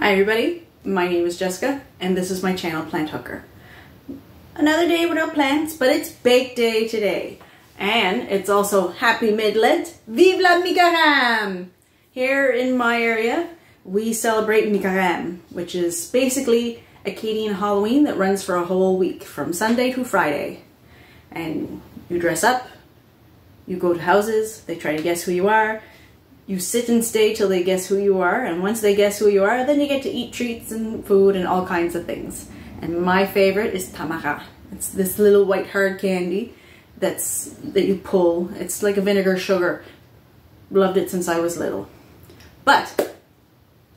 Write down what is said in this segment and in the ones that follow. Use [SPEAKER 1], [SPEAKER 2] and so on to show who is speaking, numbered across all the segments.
[SPEAKER 1] Hi everybody, my name is Jessica and this is my channel Plant Hooker. Another day without plants, but it's bake day today. And it's also Happy Mid-Lent, Vive la Micarame! Here in my area, we celebrate Micarame, which is basically Acadian Halloween that runs for a whole week, from Sunday to Friday. And you dress up, you go to houses, they try to guess who you are. You sit and stay till they guess who you are, and once they guess who you are, then you get to eat treats and food and all kinds of things. And my favorite is tamara. It's this little white hard candy that you pull. It's like a vinegar sugar. Loved it since I was little. But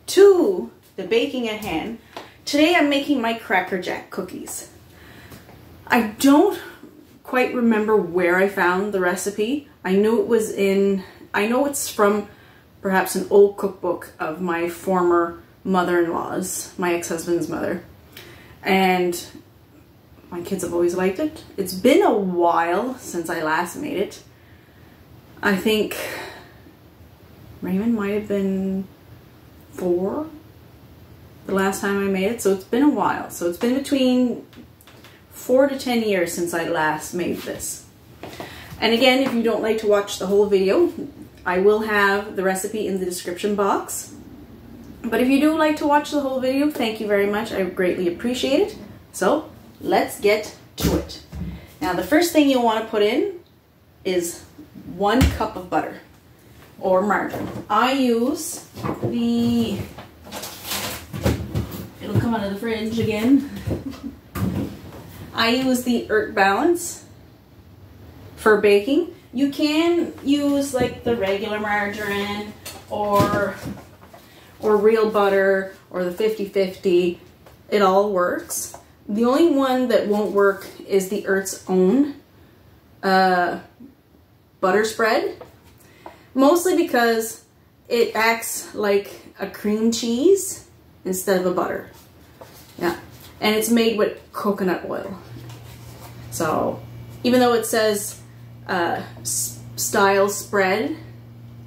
[SPEAKER 1] to the baking at hand, today I'm making my Cracker Jack cookies. I don't quite remember where I found the recipe. I know it's from perhaps an old cookbook of my former mother-in-law's, my ex-husband's mother. And my kids have always liked it. It's been a while since I last made it. I think Raymond might have been 4 the last time I made it, so it's been a while. So it's been between 4 to 10 years since I last made this. And again, if you don't like to watch the whole video, I will have the recipe in the description box. But if you do like to watch the whole video, thank you very much. I greatly appreciate it. So let's get to it. Now the first thing you'll want to put in is 1 cup of butter or margarine. I use it'll come out of the fridge again. I use the Earth Balance for baking. You can use like the regular margarine or real butter or the 50-50. It all works. The only one that won't work is the Earth's Own butter spread. Mostly because it acts like a cream cheese instead of a butter. Yeah. And it's made with coconut oil. So even though it says style spread,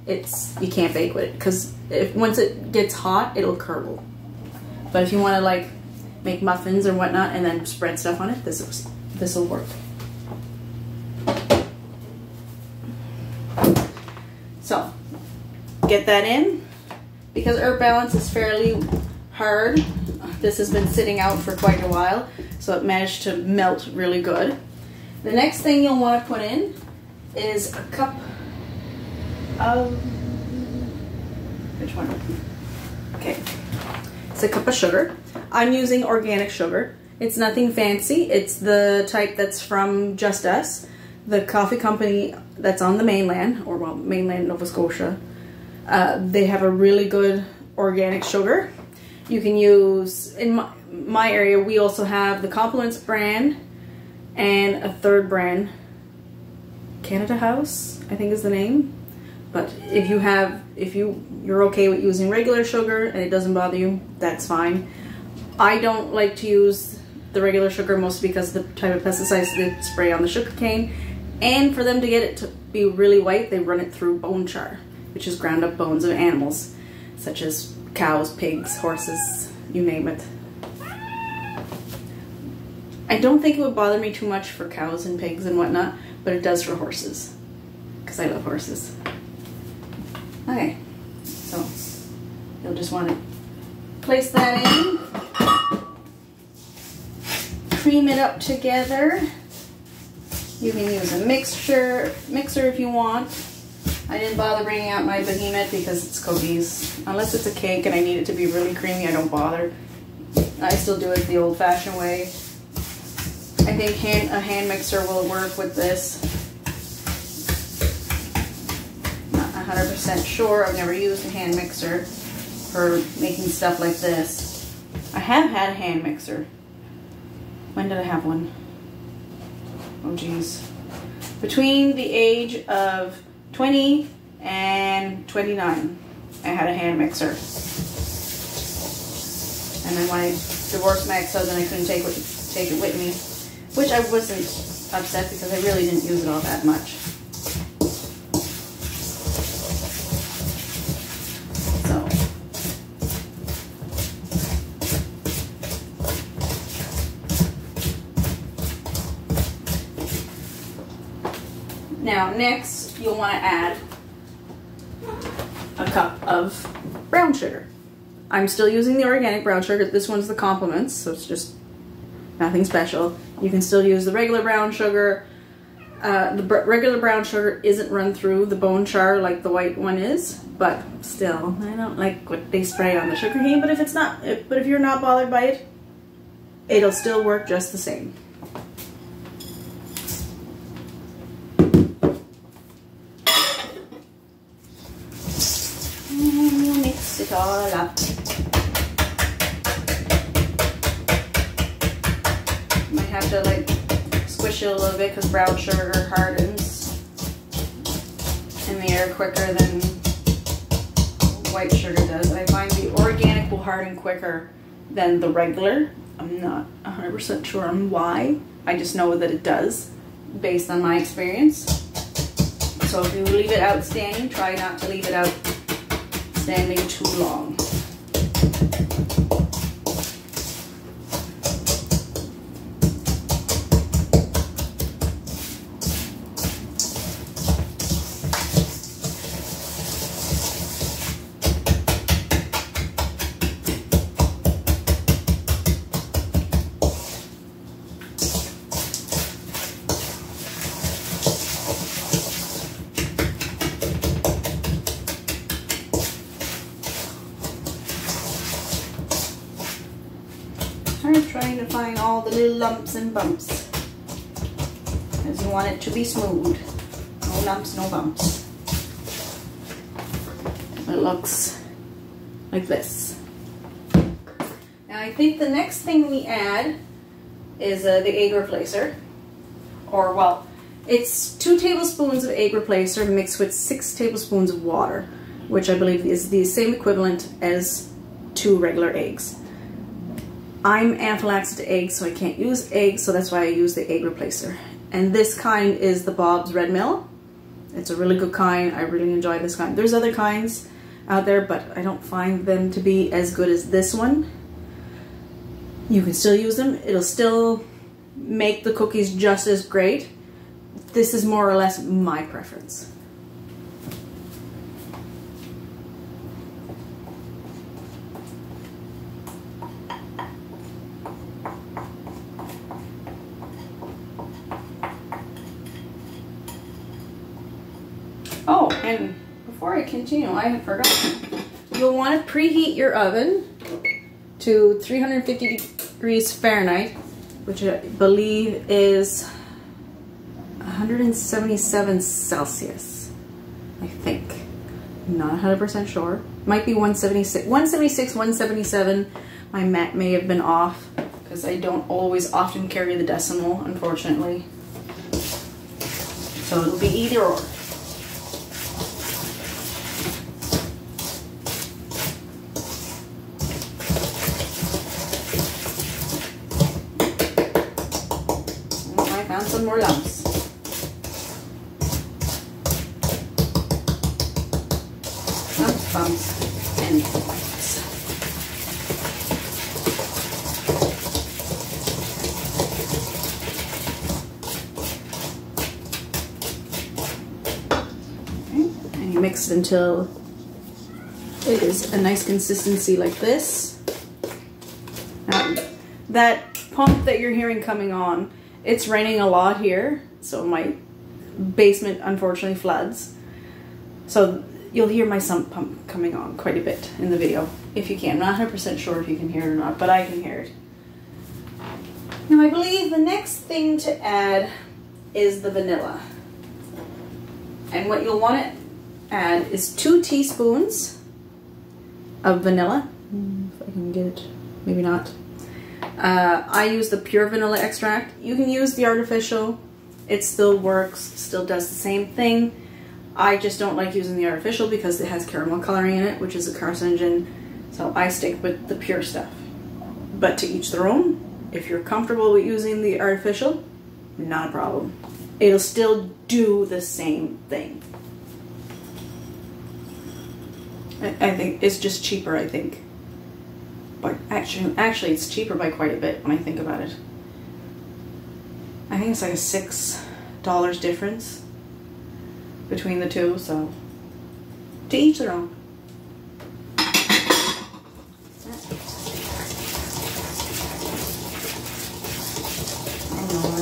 [SPEAKER 1] you can't bake with it because once it gets hot, it'll curdle. But if you want to like make muffins or whatnot and then spread stuff on it, this will work. So get that in. Because Earth Balance is fairly hard, this has been sitting out for quite a while, so it managed to melt really good. The next thing you'll want to put in is a cup of, which one? Okay, it's a cup of sugar. I'm using organic sugar. It's nothing fancy. It's the type that's from Just Us, the coffee company that's on the mainland, or well, mainland Nova Scotia. They have a really good organic sugar. You can use, in my area, we also have the Compliments brand and a third brand, Canada House, I think is the name. But if you're okay with using regular sugar and it doesn't bother you, that's fine. I don't like to use the regular sugar mostly because of the type of pesticides they spray on the sugar cane. And for them to get it to be really white, they run it through bone char, which is ground up bones of animals, such as cows, pigs, horses, you name it. I don't think it would bother me too much for cows and pigs and whatnot, but it does for horses, because I love horses. Okay, so you'll just want to place that in, cream it up together. You can use a mixer if you want. I didn't bother bringing out my behemoth because it's cookies. Unless it's a cake and I need it to be really creamy, I don't bother. I still do it the old-fashioned way. I think a hand mixer will work with this. Not 100% sure. I've never used a hand mixer for making stuff like this. I have had a hand mixer. When did I have one? Oh geez. Between the age of 20 and 29, I had a hand mixer. And then when I divorced my ex-husband, I couldn't take it with me, which I wasn't upset because I really didn't use it all that much. So Now next you'll want to add a cup of brown sugar. I'm still using the organic brown sugar. This one's the compliments, so it's just nothing special. You can still use the regular brown sugar. The regular brown sugar isn't run through the bone char like the white one is, but still, I don't like what they spray on the sugar cane. But if you're not bothered by it, it'll still work just the same. And mix it all up. Might have to like squish it a little bit because brown sugar hardens in the air quicker than white sugar does. I find the organic will harden quicker than the regular. I'm not 100% sure on why. I just know that it does based on my experience. So if you leave it out standing, try not to leave it out standing too long. I'm trying to find all the little lumps and bumps because you want it to be smooth. No lumps, no bumps. It looks like this. Now I think the next thing we add is the egg replacer. Or well, it's 2 tablespoons of egg replacer mixed with 6 tablespoons of water, which I believe is the same equivalent as 2 regular eggs. I'm anaphylaxis to eggs, so I can't use eggs, so that's why I use the egg replacer. And this kind is the Bob's Red Mill. It's a really good kind. I really enjoy this kind. There's other kinds out there, but I don't find them to be as good as this one. You can still use them. It'll still make the cookies just as great. This is more or less my preference. Oh, and before I continue, I had forgotten. You'll want to preheat your oven to 350 degrees Fahrenheit, which I believe is 177 Celsius, I think. I'm not 100% sure. Might be 176, 177. My mat may have been off because I don't often carry the decimal, unfortunately. So it'll be either or. Some more lumps. Lumps, bumps, and whites. Okay. And you mix it until it is a nice consistency like this. Now, that pump that you're hearing coming on, it's raining a lot here, so my basement unfortunately floods. So you'll hear my sump pump coming on quite a bit in the video, if you can. I'm not 100% sure if you can hear it or not, but I can hear it. Now I believe the next thing to add is the vanilla. And what you'll want to add is 2 teaspoons of vanilla. If I can get it, maybe not. I use the pure vanilla extract. You can use the artificial. It still works, still does the same thing. I just don't like using the artificial because it has caramel coloring in it, which is a carcinogen. So I stick with the pure stuff. But to each their own. If you're comfortable with using the artificial, not a problem. It'll still do the same thing. I think it's just cheaper, I think. But actually it's cheaper by quite a bit when I think about it. I think it's like a $6 difference. between the two, so to each their own.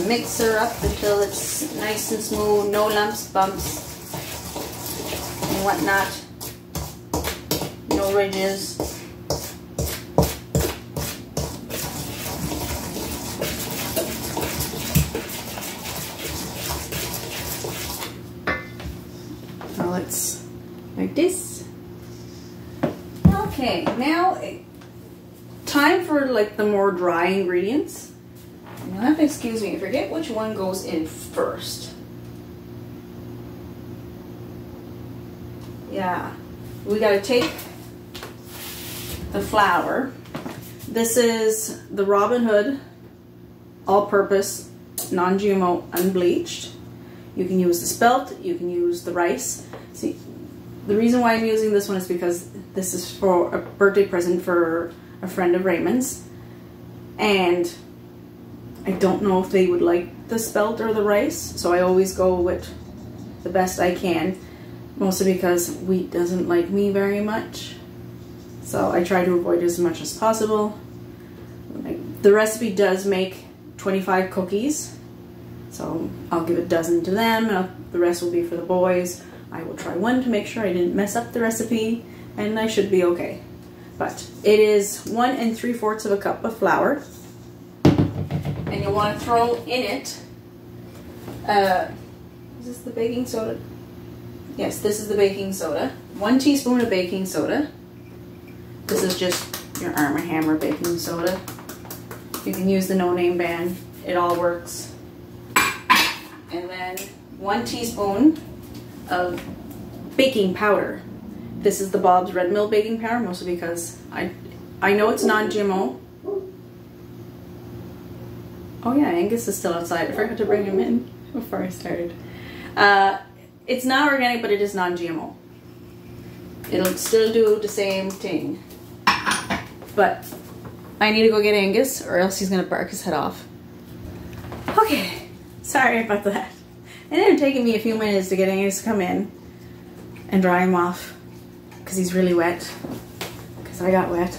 [SPEAKER 1] Mix her up until it's nice and smooth, no lumps, bumps, and whatnot, no ridges. Now it's like this. Okay, now time for like the more dry ingredients. You'll have to excuse me, I forget which one goes in first. Yeah, we gotta take the flour. This is the Robin Hood all-purpose, non-GMO, unbleached. You can use the spelt, you can use the rice. See, the reason why I'm using this one is because this is for a birthday present for a friend of Raymond's, and I don't know if they would like the spelt or the rice, so I always go with the best I can, mostly because wheat doesn't like me very much, so I try to avoid it as much as possible. The recipe does make 25 cookies, so I'll give a dozen to them, and the rest will be for the boys. I will try one to make sure I didn't mess up the recipe, and I should be okay. But it is 1 3/4 cup of flour. And you'll want to throw in it, is this the baking soda? Yes, this is the baking soda. 1 teaspoon of baking soda. This is just your Arm & Hammer baking soda. You can use the no-name brand. It all works. And then 1 teaspoon of baking powder. This is the Bob's Red Mill baking powder, mostly because I know it's non-GMO. Oh yeah, Angus is still outside. I forgot to bring him in before I started. It's not organic, but it is non-GMO. It'll still do the same thing. But I need to go get Angus, or else he's gonna bark his head off. Okay, sorry about that. It ended up taking me a few minutes to get Angus to come in and dry him off, because he's really wet. Because I got wet.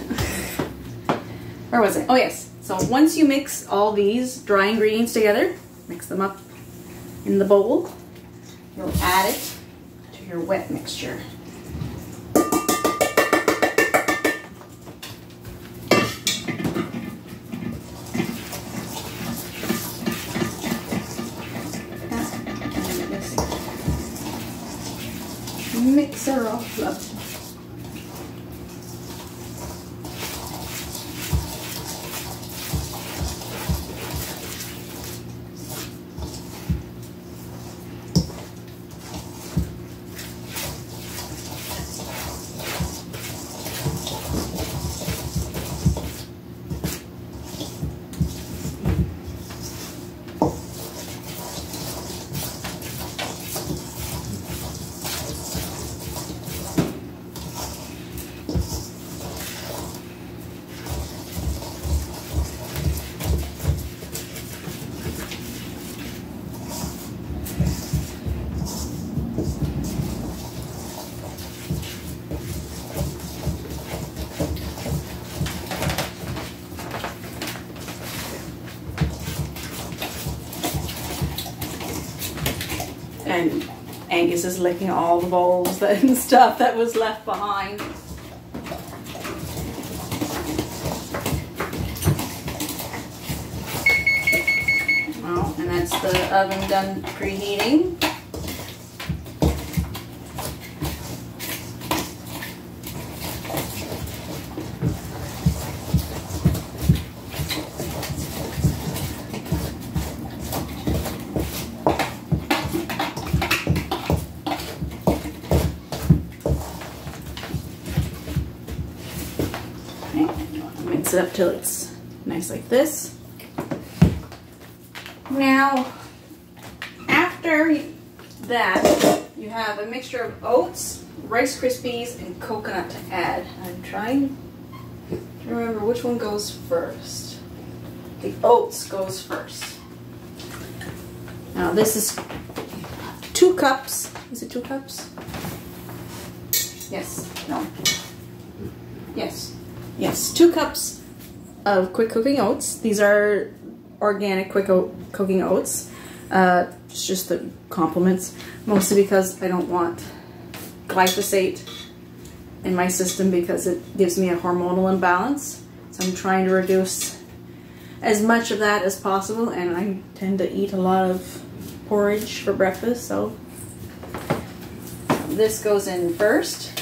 [SPEAKER 1] Where was it? Oh yes. So once you mix all these dry ingredients together, mix them up in the bowl, you'll add it to your wet mixture. Mix her all up. And Angus is licking all the bowls and stuff that was left behind. Well, and that's the oven done preheating. Mix it up till it's nice like this. Now, after that, you have a mixture of oats, Rice Krispies, and coconut to add. I'm trying to remember which one goes first. The oats goes first. Now this is 2 cups Is it 2 cups? Yes. No. Yes. Yes. 2 cups of quick cooking oats. These are organic quick cooking oats. It's just the compliments, mostly because I don't want glyphosate in my system because it gives me a hormonal imbalance. So I'm trying to reduce as much of that as possible, and I tend to eat a lot of porridge for breakfast, so this goes in first.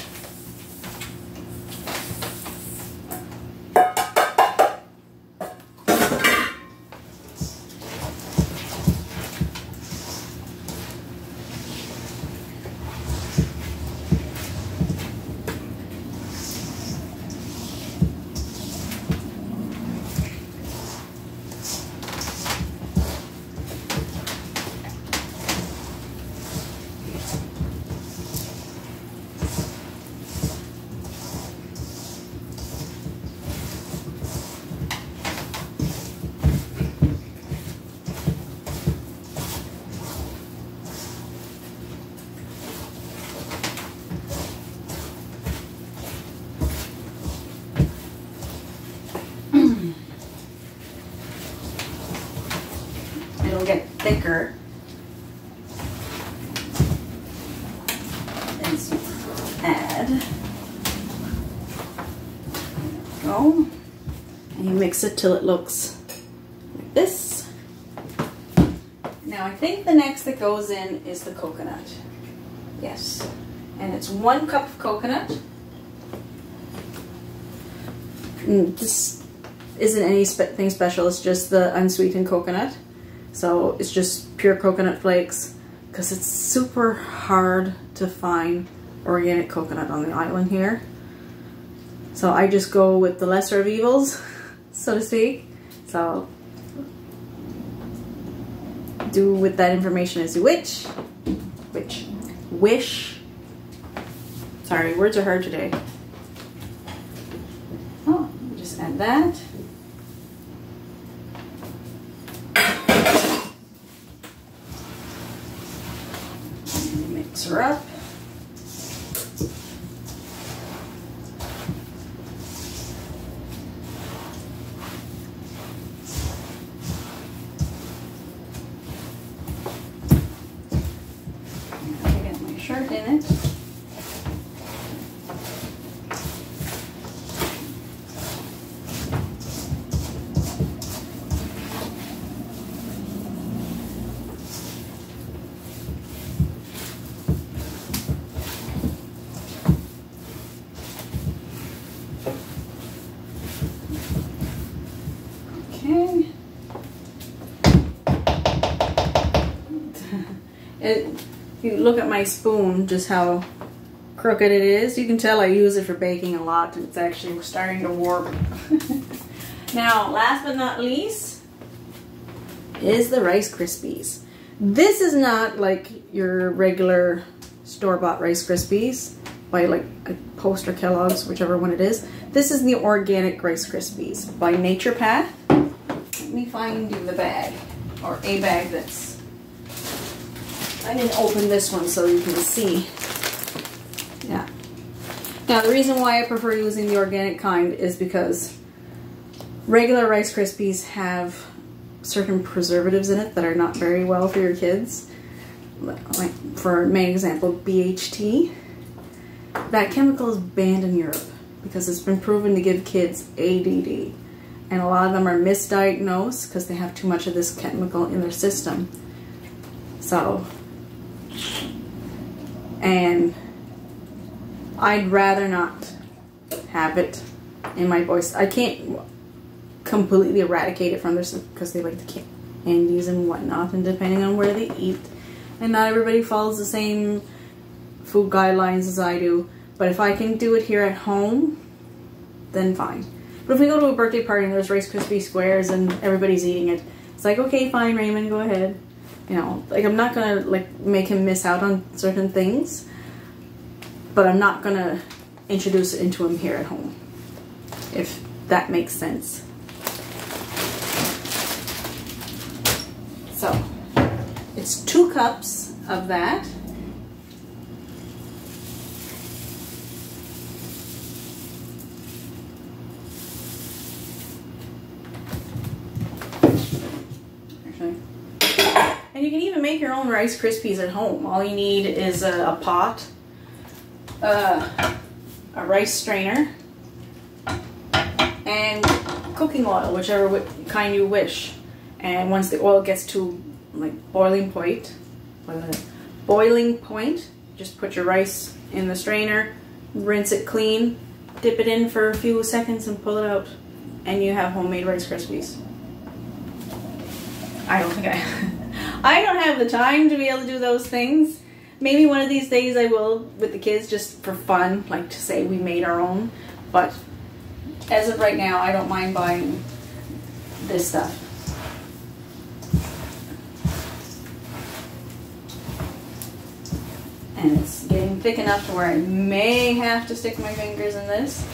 [SPEAKER 1] It'll get thicker as you add. There we go. And you mix it till it looks like this. Now I think the next that goes in is the coconut. Yes. And it's 1 cup of coconut. This isn't anything special, it's just the unsweetened coconut. So it's just pure coconut flakes, because it's super hard to find organic coconut on the island here. So I just go with the lesser of evils, so to speak. So do with that information as you wish. Sorry, words are hard today. Oh, just add that. Mix her up. I get my shirt in it. If you look at my spoon, just how crooked it is, you can tell I use it for baking a lot, and it's actually starting to warp. Now, last but not least, is the Rice Krispies. This is not like your regular store-bought Rice Krispies by like a Post or Kellogg's, whichever one it is. This is the organic Rice Krispies by Nature Path. Let me find you the bag, or a bag that's... I didn't open this one so you can see. Yeah. Now the reason why I prefer using the organic kind is because regular Rice Krispies have certain preservatives in it that are not very well for your kids. Like, for main example, BHT. That chemical is banned in Europe because it's been proven to give kids ADD. And a lot of them are misdiagnosed because they have too much of this chemical in their system. So, and I'd rather not have it in my boys. I can't completely eradicate it from their system because they like the candies and whatnot, and depending on where they eat. And not everybody follows the same food guidelines as I do. But if I can do it here at home, then fine. But if we go to a birthday party and there's Rice Krispie squares and everybody's eating it, it's like, okay, fine, Raymond, go ahead. You know, like, I'm not gonna like make him miss out on certain things, but I'm not gonna introduce it into him here at home, if that makes sense. So it's 2 cups of that. And you can even make your own Rice Krispies at home. All you need is a pot, a rice strainer, and cooking oil, whichever kind you wish. And once the oil gets to like boiling point, just put your rice in the strainer, rinse it clean, dip it in for a few seconds and pull it out, and you have homemade Rice Krispies. I don't have the time to be able to do those things. Maybe one of these days I will with the kids, just for fun, like to say we made our own. But as of right now, I don't mind buying this stuff. And it's getting thick enough to where I may have to stick my fingers in this.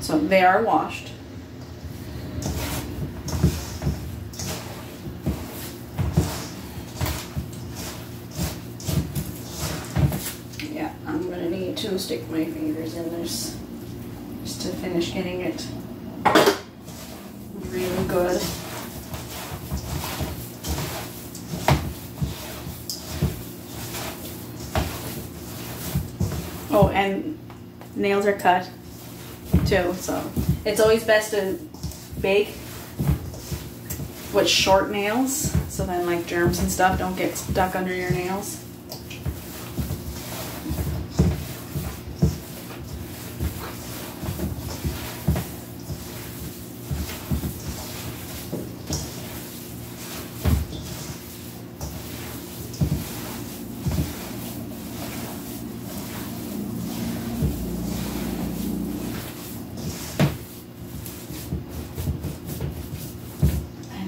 [SPEAKER 1] So they are washed. Yeah, I'm gonna need to stick my fingers in this just to finish getting it really good. Oh, and nails are cut too, so it's always best to bake with short nails, so then like germs and stuff don't get stuck under your nails.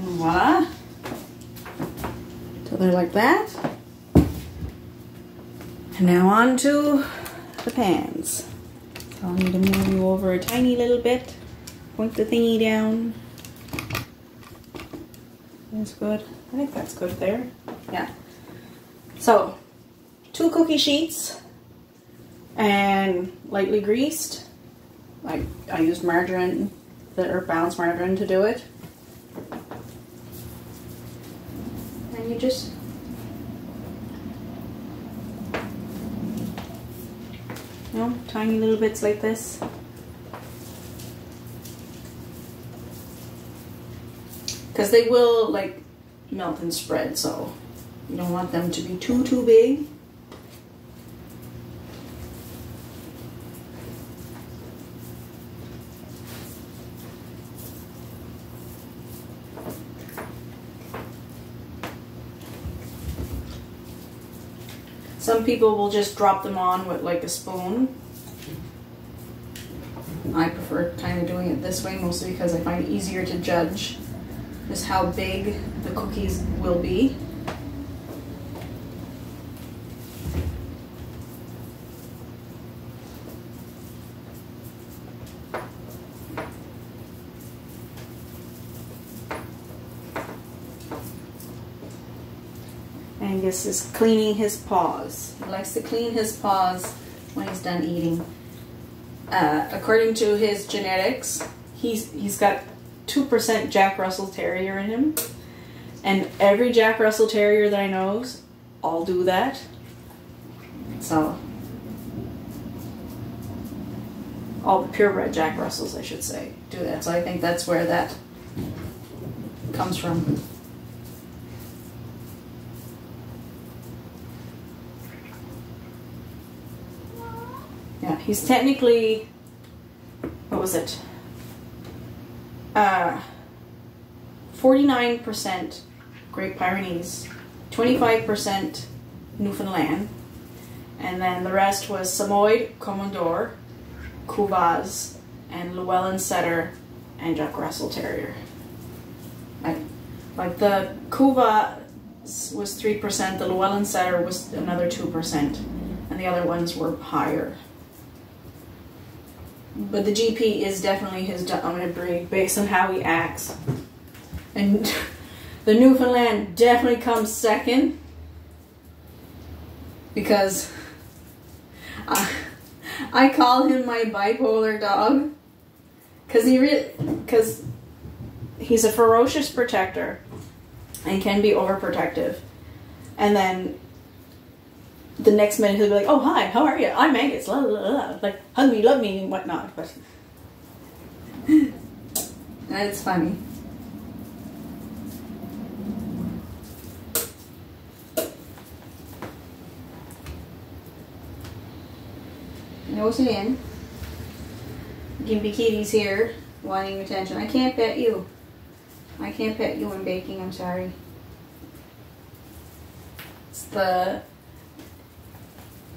[SPEAKER 1] Voila. So they're like that. And now on to the pans. So I'll need to move you over a tiny little bit. Point the thingy down. That's good. I think that's good there. Yeah. So 2 cookie sheets and lightly greased. I used margarine, or balanced margarine to do it. And you just tiny little bits like this. Because they will like melt and spread, so you don't want them to be too big. Some people will just drop them on with like a spoon. I prefer kind of doing it this way, mostly because I find it easier to judge just how big the cookies will be. Angus is cleaning his paws. He likes to clean his paws when he's done eating. According to his genetics, he's got 2% Jack Russell Terrier in him. And every Jack Russell Terrier that I know all do that. So, all the purebred Jack Russells, I should say, do that. So I think that's where that comes from. Yeah, he's technically, what was it? 49% Great Pyrenees, 25% Newfoundland, and then the rest was Samoyed, Commodore, Couvaz, and Llewellyn Setter, and Jack Russell Terrier. Like the Couvaz was 3%, the Llewellyn Setter was another 2%, and the other ones were higher. But the GP is definitely his dominant breed based on how he acts. And the Newfoundland definitely comes second because I call him my bipolar dog because he's a ferocious protector and can be overprotective. And then the next minute he'll be like, oh, hi, how are you? I'm Angus, la, la, la. Like, hug me, love me, and whatnot. But that's funny. No sin. Gimpy Kitty's here, wanting attention. I can't pet you. I can't pet you when baking, I'm sorry.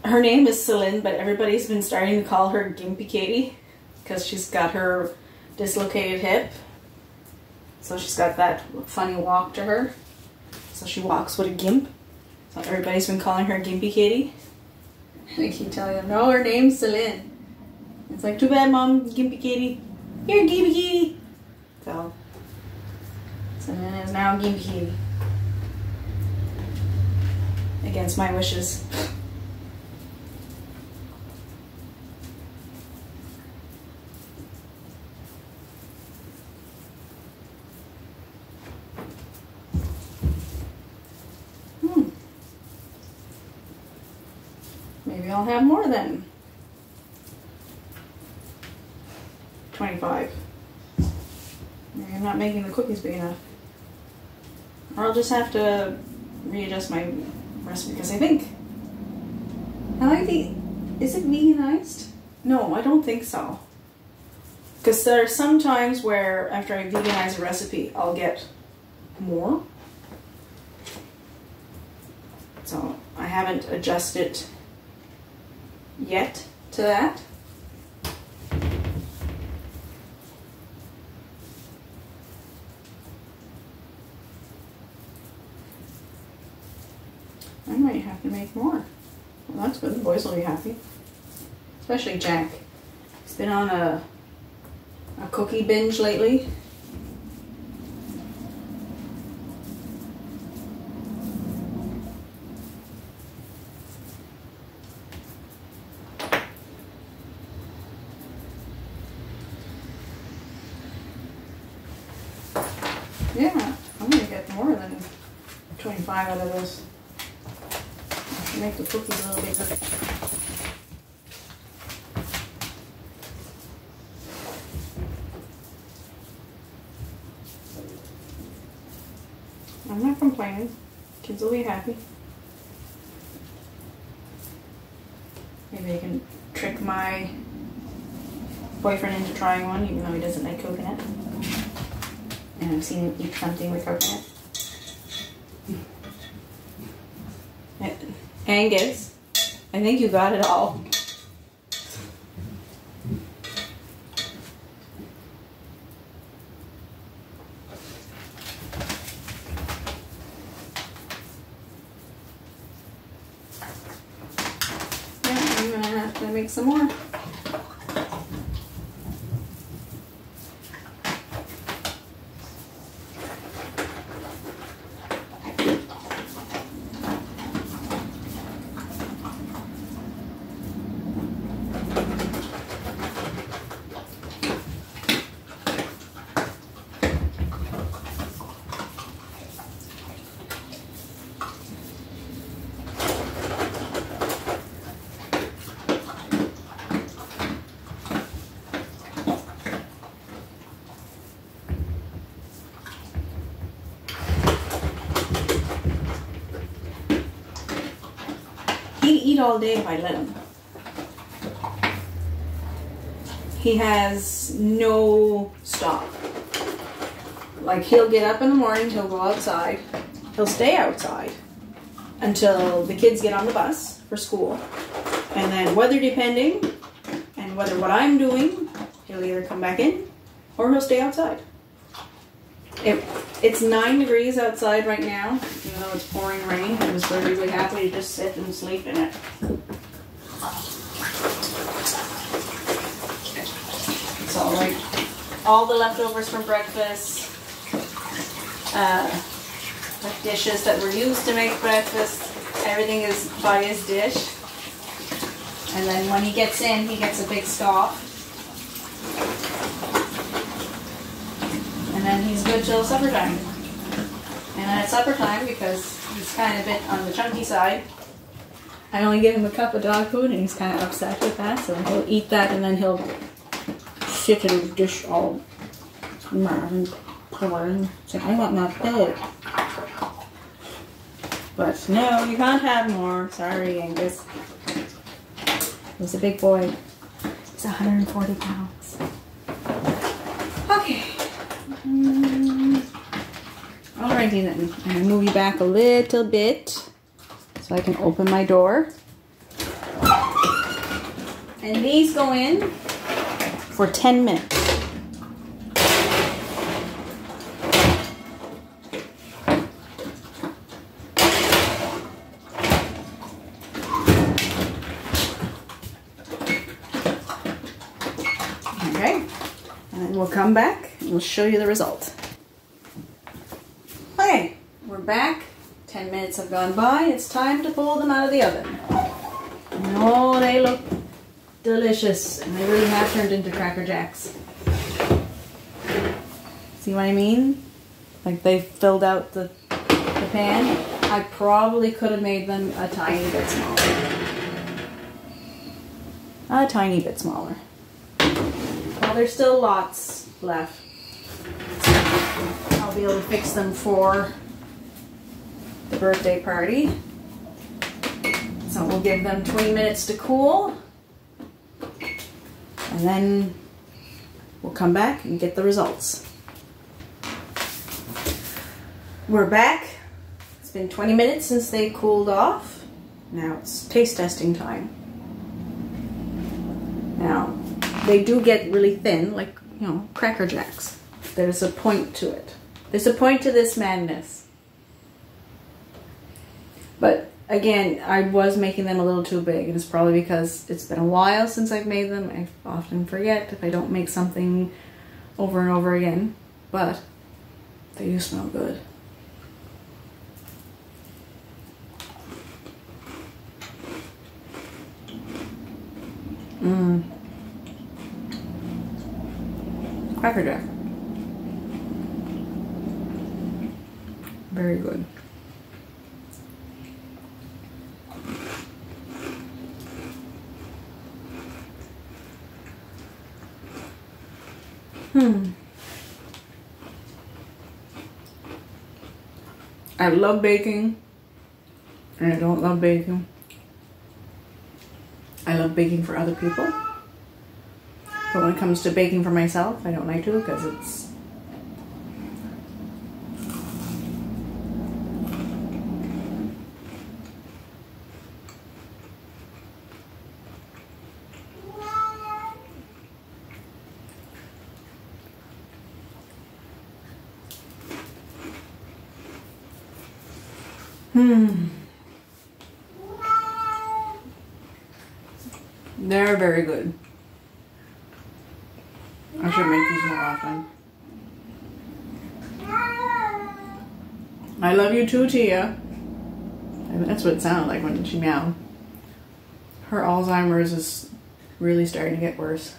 [SPEAKER 1] Her name is Celine, but everybody's been starting to call her Gimpy Kitty because she's got her dislocated hip. So she's got that funny walk to her. So she walks with a gimp. So everybody's been calling her Gimpy Kitty. I keep telling them, no, her name's Celine. It's like, too bad, Mom, Gimpy Kitty. Here, Gimpy Kitty. So Celine is now Gimpy Kitty. Against my wishes. Maybe I'll have more than 25. Maybe I'm not making the cookies big enough. Or I'll just have to readjust my recipe because I think I like the, is it veganized? No, I don't think so. Because there are some times where after I veganize a recipe, I'll get more. So I haven't adjusted yet to that. I might have to make more. Well, that's good. The boys will be happy. Especially Jack. He's been on a cookie binge lately. Yeah, I'm gonna get more than 25 out of this. I should make the cookies a little bigger. I'm not complaining. Kids will be happy. Maybe I can trick my boyfriend into trying one, even though he doesn't like coconut. And I've seen him eat something with coconut. Angus, I think you got it all. Yeah, I'm gonna have to make some more. He'd eat all day if I let him. He has no stop. Like, he'll get up in the morning, he'll go outside, he'll stay outside until the kids get on the bus for school, and then weather depending, and whether what I'm doing, he'll either come back in or he'll stay outside. It's 9 degrees outside right now, even though it's pouring rain. He was perfectly happy to just sit and sleep in it. So, like, all the leftovers from breakfast, like dishes that were used to make breakfast, everything is by his dish. And then when he gets in, he gets a big scoff. And then he's good till supper time. And at supper time, because he's kind of a bit on the chunky side, I only give him a cup of dog food and he's kind of upset with that. So he'll eat that and then he'll sit in the dish all mad and purring. Saying, I want my food. But no, you can't have more. Sorry, Angus. He's a big boy. He's 140 pounds. Okay. Alrighty then. I'm going to move you back a little bit so I can open my door. And these go in for 10 minutes. Okay, and then we'll come back and we'll show you the result. Okay, we're back. 10 minutes have gone by. It's time to pull them out of the oven. And oh, they look delicious. And they really have turned into Cracker Jacks. See what I mean? Like they filled out the pan. I probably could have made them a tiny bit smaller. A tiny bit smaller. Well, there's still lots left. I'll be able to fix them for the birthday party. So we'll give them 20 minutes to cool. And then we'll come back and get the results. We're back. It's been 20 minutes since they cooled off. Now it's taste testing time. Now, they do get really thin, like, you know, Cracker Jacks. There's a point to it. There's a point to this madness. But again, I was making them a little too big, and it's probably because it's been a while since I've made them. I often forget if I don't make something over and over again, but they do smell good. Mmm. Cracker Jack. Very good. I love baking, and I don't love baking. I love baking for other people, but when it comes to baking for myself, I don't like to because it's they're very good. I should make these more often. I love you too, Tia. And that's what it sounded like when she meowed. Her Alzheimer's is really starting to get worse.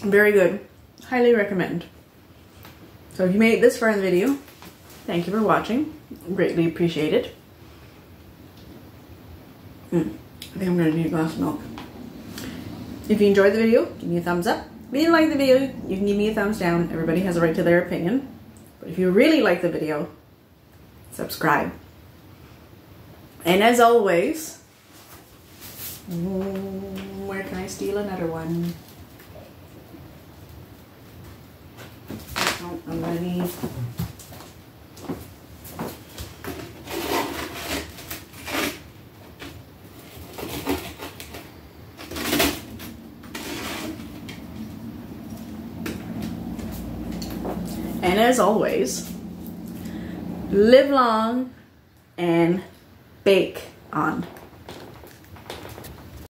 [SPEAKER 1] Very good. Highly recommend. So if you made it this far in the video, thank you for watching. Greatly appreciate it. I think I'm going to need a glass of milk. If you enjoyed the video, give me a thumbs up. If you didn't like the video, you can give me a thumbs down. Everybody has a right to their opinion. But if you really like the video, subscribe. And as always, where can I steal another one? Oh, I'm ready. And as always, live long and bake on.